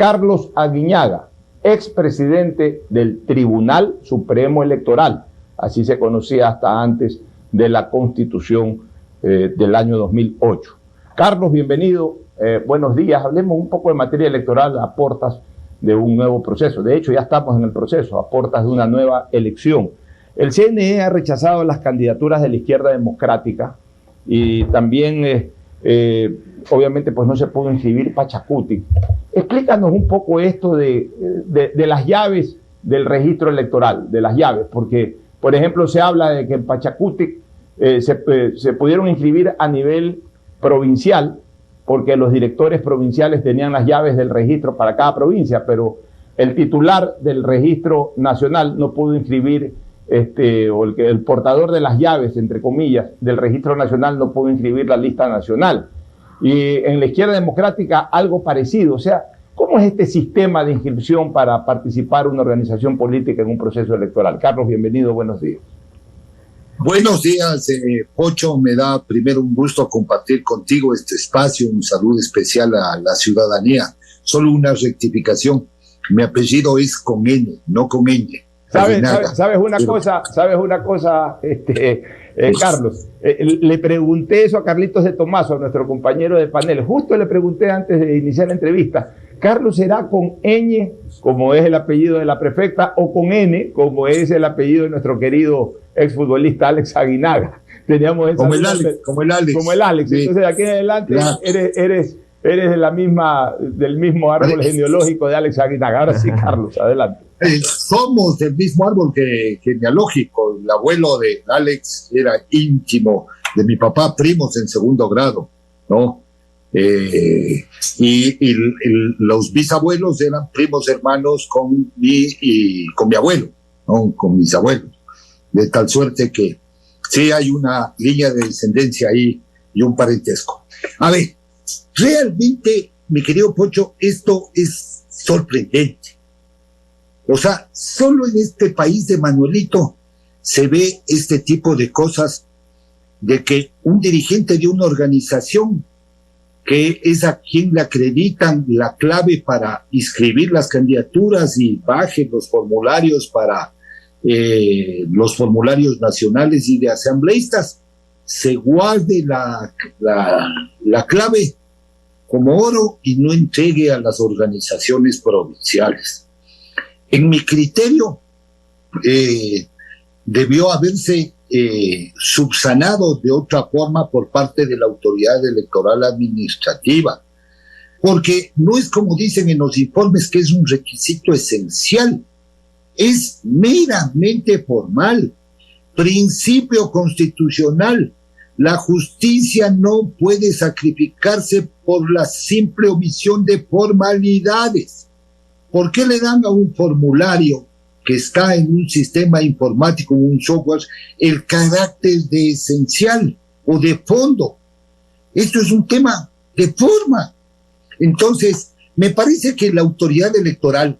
Carlos Aguinaga, expresidente del Tribunal Supremo Electoral, así se conocía hasta antes de la Constitución del año 2008. Carlos, bienvenido, buenos días. Hablemos un poco de materia electoral a puertas de un nuevo proceso. De hecho, ya estamos en el proceso, a puertas de una nueva elección. El CNE ha rechazado las candidaturas de la izquierda democrática y también, obviamente, pues no se pudo inscribir Pachacuti. Explícanos un poco esto de las llaves del registro electoral, de las llaves, porque, por ejemplo, se habla de que en Pachacuti se pudieron inscribir a nivel provincial, porque los directores provinciales tenían las llaves del registro para cada provincia, pero el titular del registro nacional no pudo inscribir, o el portador de las llaves, entre comillas, del registro nacional no pudo inscribir la lista nacional. Y en la izquierda democrática algo parecido. O sea, ¿cómo es este sistema de inscripción para participar una organización política en un proceso electoral? Carlos, bienvenido, buenos días. Buenos días, Pocho. Me da primero un gusto compartir contigo este espacio. Un saludo especial a la ciudadanía. Solo una rectificación. Mi apellido es con N, no con Ñ. ¿Sabes una cosa, Carlos? Le pregunté eso a Carlitos de Tomaso, a nuestro compañero de panel. Justo le pregunté antes de iniciar la entrevista. ¿Carlos será con Ñ, como es el apellido de la prefecta, o con N, como es el apellido de nuestro querido exfutbolista Alex Aguinaga? Teníamos esa como el Alex. Como el Alex. Sí. Entonces, de aquí en adelante eres del mismo árbol genealógico de Alex Aguinaga. Ahora sí, Carlos, adelante. Somos del mismo árbol genealógico. El abuelo de Alex era íntimo de mi papá, primos en segundo grado, ¿no? Y los bisabuelos eran primos hermanos con mi abuelo, ¿no? Con mis abuelos. De tal suerte que sí hay una línea de descendencia ahí y un parentesco. A ver, realmente, mi querido Pocho, esto es sorprendente. O sea, solo en este país de Manuelito se ve este tipo de cosas, de que un dirigente de una organización, que es a quien le acreditan la clave para inscribir las candidaturas y baje los formularios para los formularios nacionales y de asambleístas, se guarde la clave como oro y no entregue a las organizaciones provinciales. En mi criterio, debió haberse subsanado de otra forma por parte de la autoridad electoral administrativa, porque no es como dicen en los informes que es un requisito esencial, es meramente formal, principio constitucional. La justicia no puede sacrificarse por la simple omisión de formalidades. ¿Por qué le dan a un formulario que está en un sistema informático, un software, el carácter de esencial o de fondo? Esto es un tema de forma. Entonces, me parece que la autoridad electoral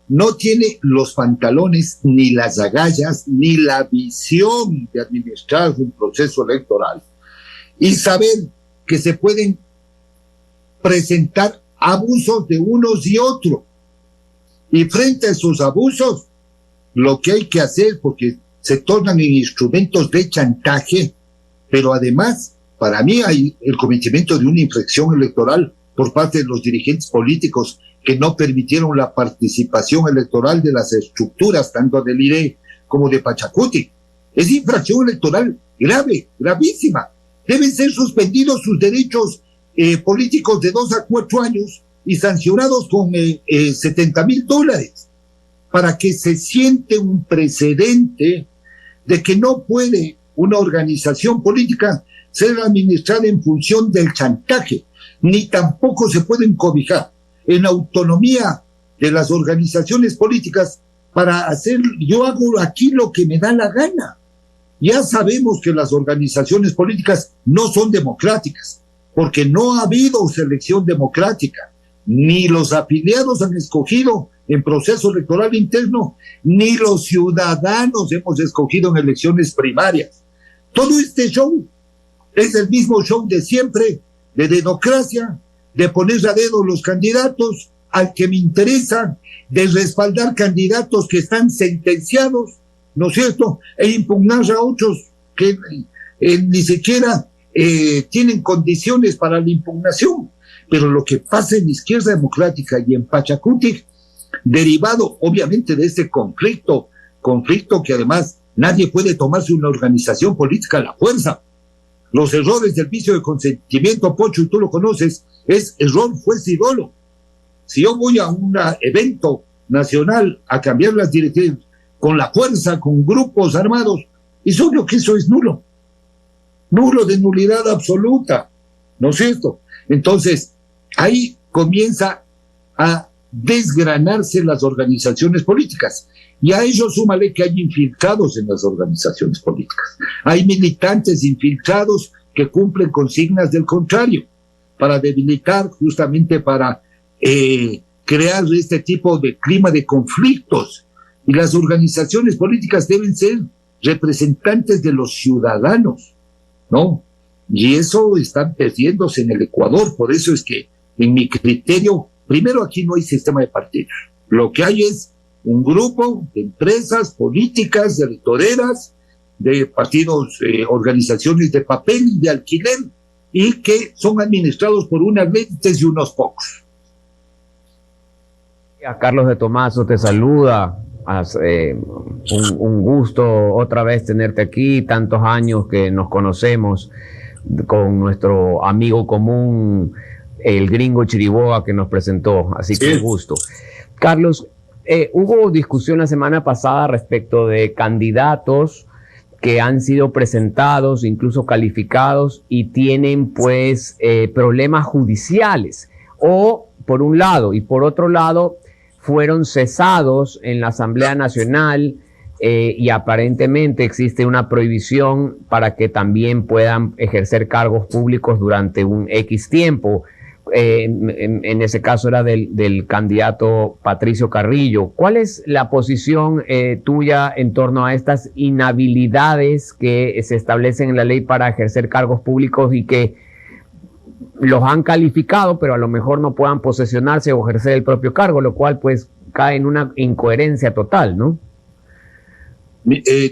no tiene los pantalones, ni las agallas, ni la visión de administrar un proceso electoral y saber que se pueden presentar abusos de unos y otros. Y frente a esos abusos, lo que hay que hacer, porque se tornan en instrumentos de chantaje, pero además, para mí hay el cometimiento de una infracción electoral por parte de los dirigentes políticos que no permitieron la participación electoral de las estructuras, tanto del IRE como de Pachacuti. Es infracción electoral grave, gravísima. Deben ser suspendidos sus derechos políticos de 2 a 4 años y sancionados con $70,000 para que se siente un precedente de que no puede una organización política ser administrada en función del chantaje, ni tampoco se pueden cobijar en la autonomía de las organizaciones políticas para hacer, yo hago aquí lo que me da la gana. Ya sabemos que las organizaciones políticas no son democráticas, porque no ha habido selección democrática, ni los afiliados han escogido en proceso electoral interno, ni los ciudadanos hemos escogido en elecciones primarias. Todo este show es el mismo show de siempre, de dedocracia, de poner a dedo los candidatos, al que me interesa de respaldar candidatos que están sentenciados, ¿no es cierto?, e impugnar a otros que ni siquiera tienen condiciones para la impugnación. Pero lo que pasa en Izquierda Democrática y en Pachacuti, derivado obviamente de este conflicto que además nadie puede tomarse una organización política a la fuerza. Los errores del vicio de consentimiento, Pocho, y tú lo conoces, es error, juez y dolo. Si yo voy a un evento nacional a cambiar las directivas con la fuerza, con grupos armados, es obvio que eso es nulo de nulidad absoluta, ¿no es cierto? Entonces, ahí comienza a desgranarse las organizaciones políticas. Y a ello súmale que hay infiltrados en las organizaciones políticas. Hay militantes infiltrados que cumplen consignas del contrario, para debilitar, justamente para crear este tipo de clima de conflictos. Y las organizaciones políticas deben ser representantes de los ciudadanos, ¿no? Y eso está perdiéndose en el Ecuador. Por eso es que, en mi criterio, primero, aquí no hay sistema de partidos. Lo que hay es un grupo de empresas políticas, de electoreras, de partidos, organizaciones de papel y de alquiler, y que son administrados por unas mentes y unos pocos. A Carlos de Tomaso te saluda. Un gusto otra vez tenerte aquí, tantos años que nos conocemos con nuestro amigo común, el gringo Chiriboga, que nos presentó, así que un gusto. Carlos, hubo discusión la semana pasada respecto de candidatos que han sido presentados, incluso calificados, y tienen pues problemas judiciales, o por un lado, y por otro lado, fueron cesados en la Asamblea Nacional y aparentemente existe una prohibición para que también puedan ejercer cargos públicos durante un X tiempo. En ese caso era del candidato Patricio Carrillo. ¿Cuál es la posición tuya en torno a estas inhabilidades que se establecen en la ley para ejercer cargos públicos y que los han calificado, pero a lo mejor no puedan posesionarse o ejercer el propio cargo, lo cual pues cae en una incoherencia total, ¿no?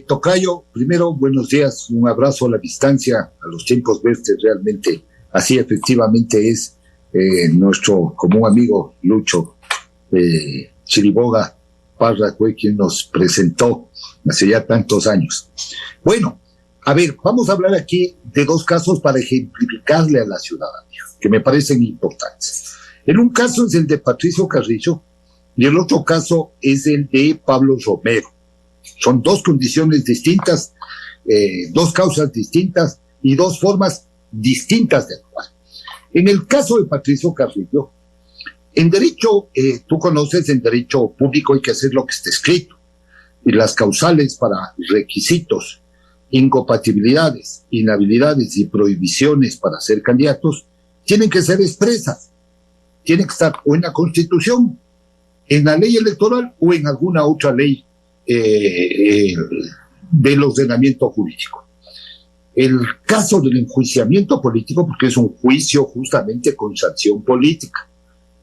Tocayo, primero, buenos días, un abrazo a la distancia, a los tiempos verdes, realmente así efectivamente es. Nuestro común amigo Lucho Chiriboga Parra fue quien nos presentó hace ya tantos años. Bueno, a ver, vamos a hablar aquí de dos casos para ejemplificarle a la ciudadanía, que me parecen importantes. En un caso es el de Patricio Carrillo y el otro caso es el de Pablo Romero. Son dos condiciones distintas, dos causas distintas y dos formas distintas de actuar. En el caso de Patricio Carrillo, en derecho, tú conoces, en derecho público hay que hacer lo que esté escrito. Y las causales para requisitos, incompatibilidades, inhabilidades y prohibiciones para ser candidatos tienen que ser expresas. Tienen que estar o en la Constitución, en la ley electoral o en alguna otra ley del ordenamiento jurídico. El caso del enjuiciamiento político, porque es un juicio justamente con sanción política,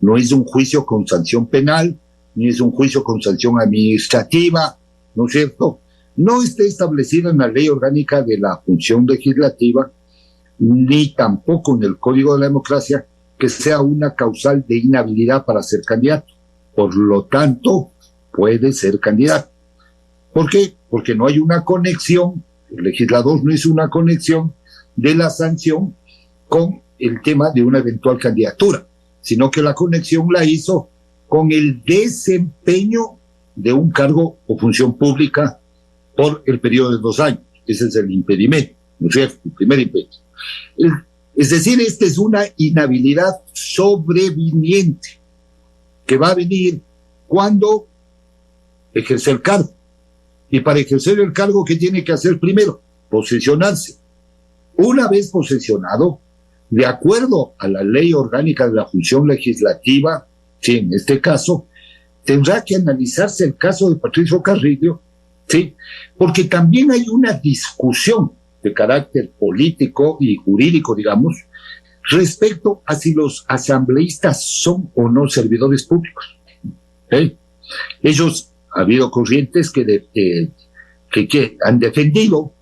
no es un juicio con sanción penal, ni es un juicio con sanción administrativa, ¿no es cierto? No está establecido en la ley orgánica de la función legislativa, ni tampoco en el Código de la Democracia, que sea una causal de inhabilidad para ser candidato. Por lo tanto, puede ser candidato. ¿Por qué? Porque no hay una conexión, el legislador no hizo una conexión de la sanción con el tema de una eventual candidatura, sino que la conexión la hizo con el desempeño de un cargo o función pública por el periodo de 2 años. Ese es el impedimento, ¿no es cierto? El primer impedimento. Es decir, esta es una inhabilidad sobreviniente que va a venir cuando ejerce el cargo. Y para ejercer el cargo, ¿qué tiene que hacer primero? Posesionarse. Una vez posesionado, de acuerdo a la ley orgánica de la función legislativa, sí, en este caso, tendrá que analizarse el caso de Patricio Carrillo, sí, porque también hay una discusión de carácter político y jurídico, digamos, respecto a si los asambleístas son o no servidores públicos. Ellos, ha habido corrientes que han defendido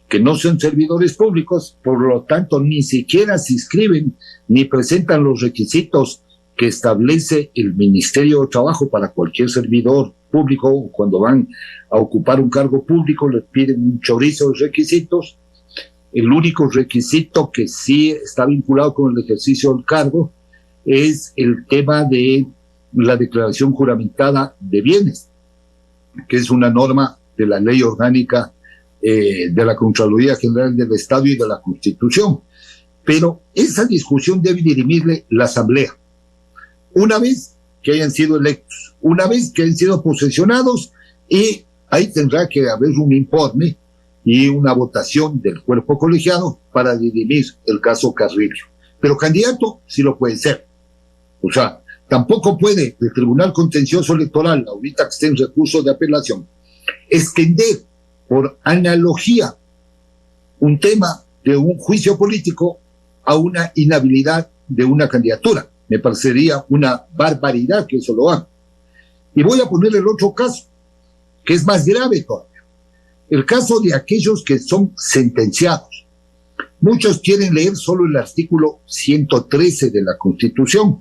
que no son servidores públicos, por lo tanto ni siquiera se inscriben ni presentan los requisitos que establece el Ministerio de Trabajo para cualquier servidor público. Cuando van a ocupar un cargo público les piden un chorizo de requisitos. El único requisito que sí está vinculado con el ejercicio del cargo es el tema de la declaración juramentada de bienes, que es una norma de la Ley Orgánica de la Contraloría General del Estado y de la Constitución. Pero esa discusión debe dirimirle la Asamblea. Una vez que hayan sido electos, una vez que hayan sido posesionados, y ahí tendrá que haber un informe y una votación del cuerpo colegiado para dirimir el caso Carrillo. Pero candidato sí lo puede ser. O sea, tampoco puede el Tribunal Contencioso Electoral, ahorita que esté en recurso de apelación, extender por analogía un tema de un juicio político a una inhabilidad de una candidatura. Me parecería una barbaridad que eso lo haga. Y voy a poner el otro caso, que es más grave todavía. El caso de aquellos que son sentenciados. Muchos quieren leer solo el artículo 113 de la Constitución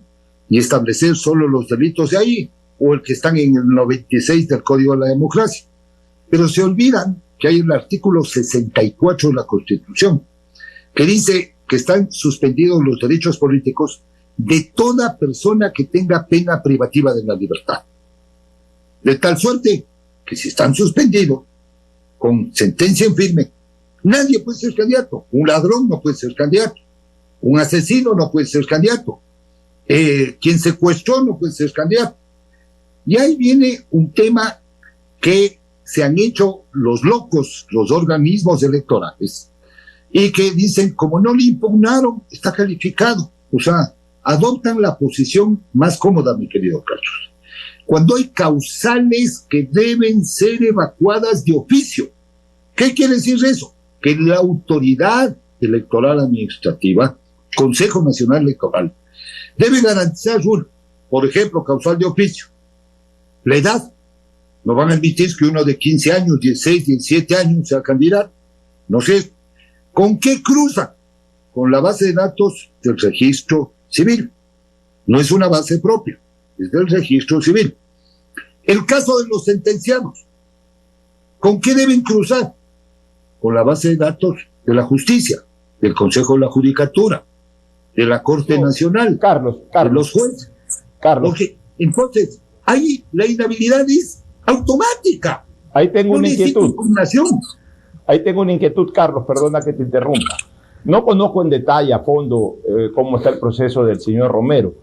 y establecer solo los delitos de ahí, o el que están en el 96 del Código de la Democracia. Pero se olvidan que hay el artículo 64 de la Constitución, que dice que están suspendidos los derechos políticos de toda persona que tenga pena privativa de la libertad. De tal suerte que si están suspendidos, con sentencia en firme, nadie puede ser candidato. Un ladrón no puede ser candidato. Un asesino no puede ser candidato. Quien secuestró no puede ser candidato. Y ahí viene un tema que se han hecho los locos, los organismos electorales, y que dicen, como no le impugnaron, está calificado. O sea, adoptan la posición más cómoda, mi querido Carlos. Cuando hay causales que deben ser evacuadas de oficio. ¿Qué quiere decir eso? Que la autoridad electoral administrativa, Consejo Nacional Electoral, debe garantizar, por ejemplo, causal de oficio. La edad. No van a admitir que uno de 15 años, 16, 17 años sea candidato. No sé. ¿Con qué cruza? Con la base de datos del registro civil. No es una base propia, es del registro civil. El caso de los sentenciados. ¿Con qué deben cruzar? Con la base de datos de la justicia, del Consejo de la Judicatura, de la Corte Nacional, Carlos, de los jueces. Carlos. Porque, entonces, ahí la inhabilidad es automática. Ahí tengo una inquietud. Impugnación. Ahí tengo una inquietud, Carlos, perdona que te interrumpa. No conozco en detalle, a fondo, cómo está el proceso del señor Romero,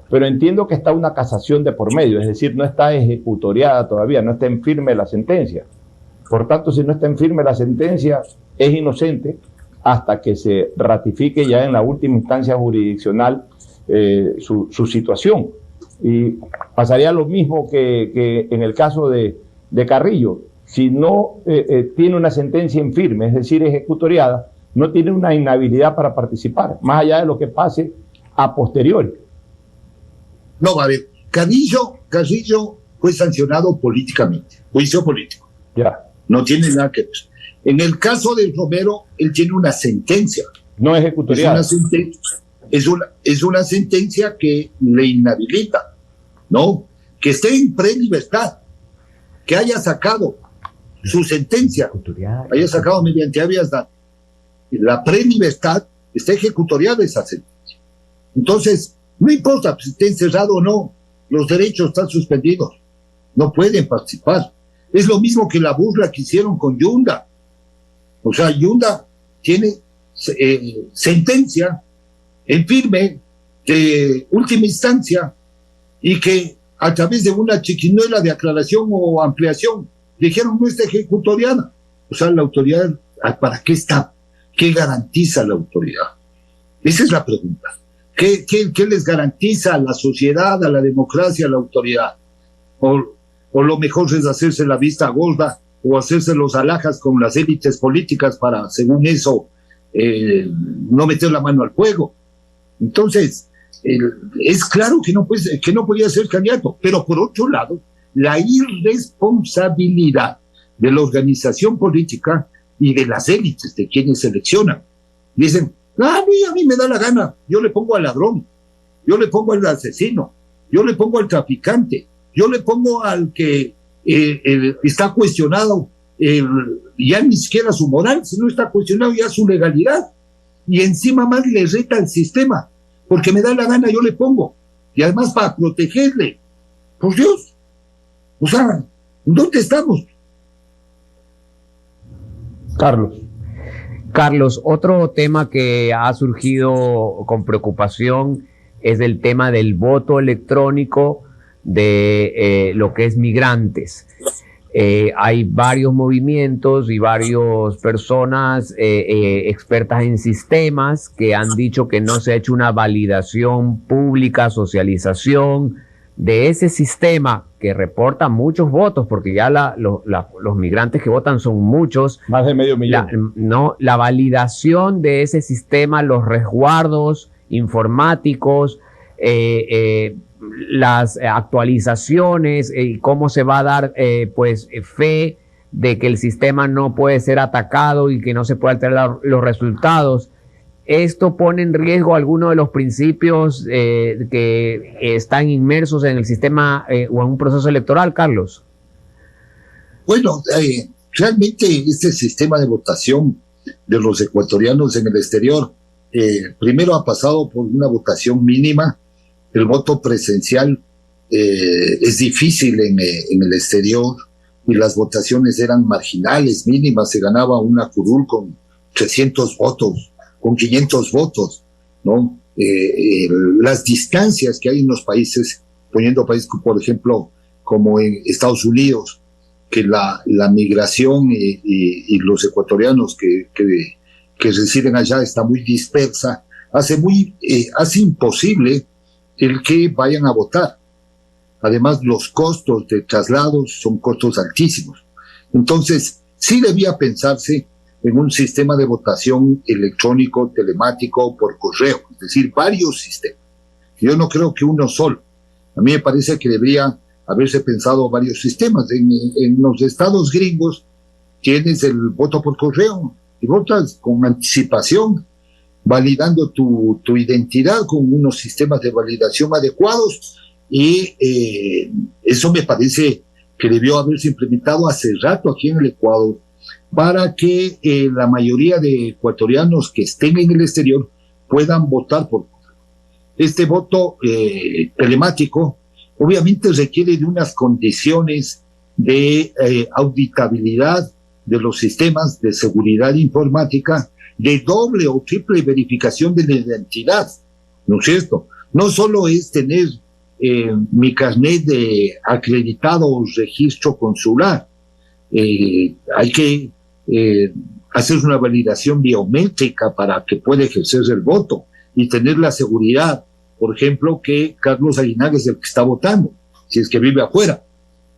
pero entiendo que está una casación de por medio, es decir, no está ejecutoriada todavía, no está en firme la sentencia. Por tanto, si no está en firme la sentencia, es inocente hasta que se ratifique ya en la última instancia jurisdiccional su situación. Y pasaría lo mismo que en el caso de Carrillo. Si no tiene una sentencia en firme, es decir, ejecutoriada, no tiene una inhabilidad para participar, más allá de lo que pase a posteriori. No, a ver, Carrillo fue sancionado políticamente, juicio político. Ya. No tiene nada que ver. En el caso de Romero, él tiene una sentencia. No ejecutoriada. Es una sentencia que le inhabilita, ¿no? Que esté en prelibertad, que haya sacado su sentencia, haya sacado mediante habeas data. La prelibertad está ejecutoriada esa sentencia. Entonces, no importa si esté encerrado o no, los derechos están suspendidos. No pueden participar. Es lo mismo que la burla que hicieron con Yunda. O sea, Yunda tiene sentencia en firme de última instancia y que a través de una chiquinuela de aclaración o ampliación dijeron no está ejecutoriada. O sea, la autoridad, ¿para qué está? ¿Qué garantiza la autoridad? Esa es la pregunta. ¿Qué les garantiza a la sociedad, a la democracia, a la autoridad? O lo mejor es hacerse la vista gorda o hacerse los alhajas con las élites políticas para, según eso, no meter la mano al fuego. Entonces, es claro que no podía ser candidato, pero por otro lado, la irresponsabilidad de la organización política y de las élites de quienes seleccionan. Dicen, a mí me da la gana, yo le pongo al ladrón, yo le pongo al asesino, yo le pongo al traficante, yo le pongo al que está cuestionado ya ni siquiera su moral, sino está cuestionado ya su legalidad. Y encima más le reta al sistema, porque me da la gana, yo le pongo. Y además para protegerle. Por Dios. O sea, ¿dónde estamos? Carlos, otro tema que ha surgido con preocupación es el tema del voto electrónico de lo que es migrantes. Hay varios movimientos y varias personas expertas en sistemas que han dicho que no se ha hecho una validación pública, socialización de ese sistema que reporta muchos votos, porque ya los migrantes que votan son muchos. Más de medio millón. La validación de ese sistema, los resguardos informáticos, las actualizaciones, cómo se va a dar fe de que el sistema no puede ser atacado y que no se puede alterar los resultados. ¿Esto pone en riesgo alguno de los principios que están inmersos en el sistema o en un proceso electoral, Carlos? Bueno, realmente este sistema de votación de los ecuatorianos en el exterior primero ha pasado por una votación mínima. El voto presencial es difícil en el exterior y las votaciones eran marginales, mínimas. Se ganaba una curul con 300 votos, con 500 votos, ¿no? Las distancias que hay en los países, poniendo países, por ejemplo, como en Estados Unidos, que la migración y los ecuatorianos que residen allá está muy dispersa, hace imposible el que vayan a votar. Además, los costos de traslados son costos altísimos. Entonces, sí debía pensarse en un sistema de votación electrónico, telemático, por correo, es decir, varios sistemas. Yo no creo que uno solo. A mí me parece que debería haberse pensado varios sistemas. En los estados gringos tienes el voto por correo y votas con anticipación, validando tu identidad con unos sistemas de validación adecuados, y eso me parece que debió haberse implementado hace rato aquí en el Ecuador, para que la mayoría de ecuatorianos que estén en el exterior puedan votar por correo. Este voto telemático obviamente requiere de unas condiciones de auditabilidad de los sistemas, de seguridad informática, de doble o triple verificación de la identidad, ¿no es cierto? No solo es tener mi carnet de acreditado registro consular, hay que hacer una validación biométrica para que pueda ejercer el voto y tener la seguridad, por ejemplo, que Carlos Aguinaga es el que está votando, si es que vive afuera.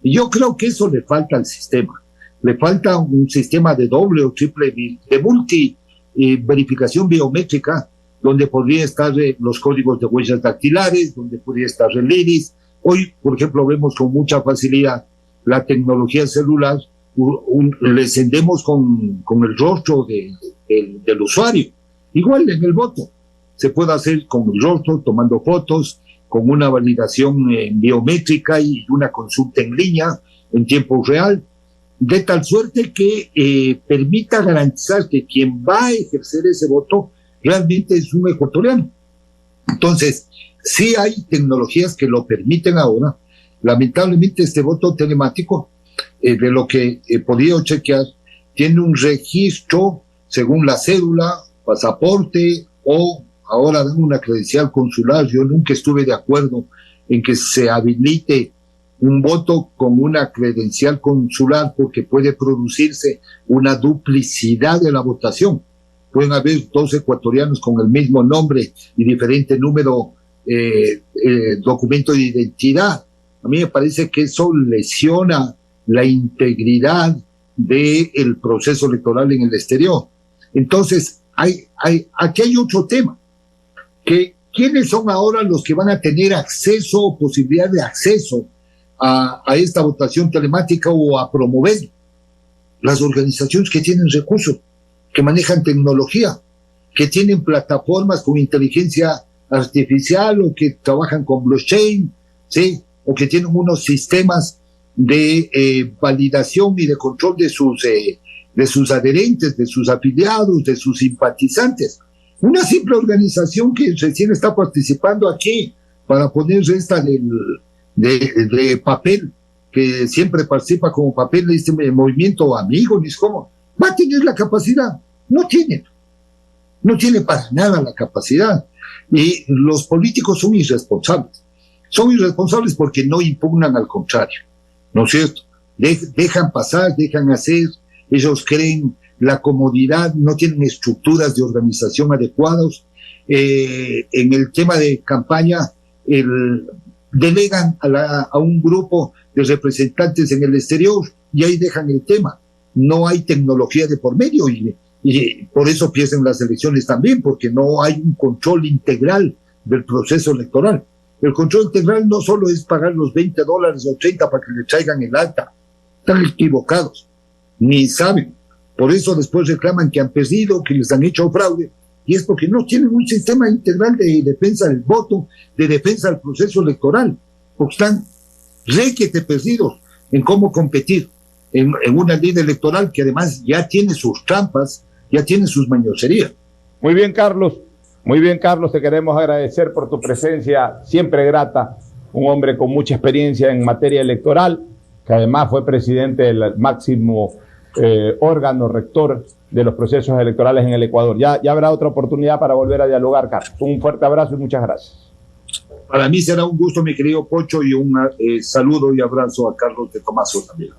Y yo creo que eso le falta al sistema. Le falta un sistema de doble o triple, de multi verificación biométrica, donde podría estar los códigos de huellas dactilares, donde podría estar el iris. Hoy, por ejemplo, vemos con mucha facilidad la tecnología celular, le encendemos con el rostro del usuario. Igual en el voto, se puede hacer con el rostro, tomando fotos, con una validación biométrica y una consulta en línea en tiempo real, de tal suerte que permita garantizar que quien va a ejercer ese voto realmente es un ecuatoriano. Entonces, sí hay tecnologías que lo permiten ahora. Lamentablemente este voto telemático, de lo que he podido chequear, tiene un registro según la cédula, pasaporte o ahora dan una credencial consular. Yo nunca estuve de acuerdo en que se habilite un voto con una credencial consular, porque puede producirse una duplicidad de la votación. Pueden haber 2 ecuatorianos con el mismo nombre y diferente número documento de identidad. A mí me parece que eso lesiona la integridad del proceso electoral en el exterior. Entonces, aquí hay otro tema, que ¿quiénes son ahora los que van a tener acceso o posibilidad de acceso a esta votación telemática o a promover? Las organizaciones que tienen recursos, que manejan tecnología, que tienen plataformas con inteligencia artificial o que trabajan con blockchain, ¿sí? O que tienen unos sistemas de validación y de control de sus adherentes, de sus afiliados, de sus simpatizantes. Una simple organización que recién está participando aquí para poner esta de papel, que siempre participa como papel de este movimiento amigo, ni es como, va a tener la capacidad. No tiene para nada la capacidad. Y los políticos son irresponsables. Son irresponsables porque no impugnan, al contrario, ¿no es cierto? Dejan pasar, dejan hacer, ellos creen la comodidad, no tienen estructuras de organización adecuadas. En el tema de campaña, delegan a un grupo de representantes en el exterior y ahí dejan el tema. No hay tecnología de por medio y por eso pierden las elecciones también, porque no hay un control integral del proceso electoral. El control integral no solo es pagar los $20 o 30 para que le traigan el acta. Están equivocados, ni saben. Por eso después reclaman que han perdido, que les han hecho fraude, y es porque no tienen un sistema integral de defensa del voto, de defensa del proceso electoral, porque están requete perdidos en cómo competir en una ley electoral que además ya tiene sus trampas, ya tiene sus mañoserías. Muy bien, Carlos, te queremos agradecer por tu presencia, siempre grata, un hombre con mucha experiencia en materia electoral, que además fue presidente del máximo órgano rector de los procesos electorales en el Ecuador. Ya habrá otra oportunidad para volver a dialogar, Carlos. Un fuerte abrazo y muchas gracias. Para mí será un gusto, mi querido Pocho, y un saludo y abrazo a Carlos de Tomaso también.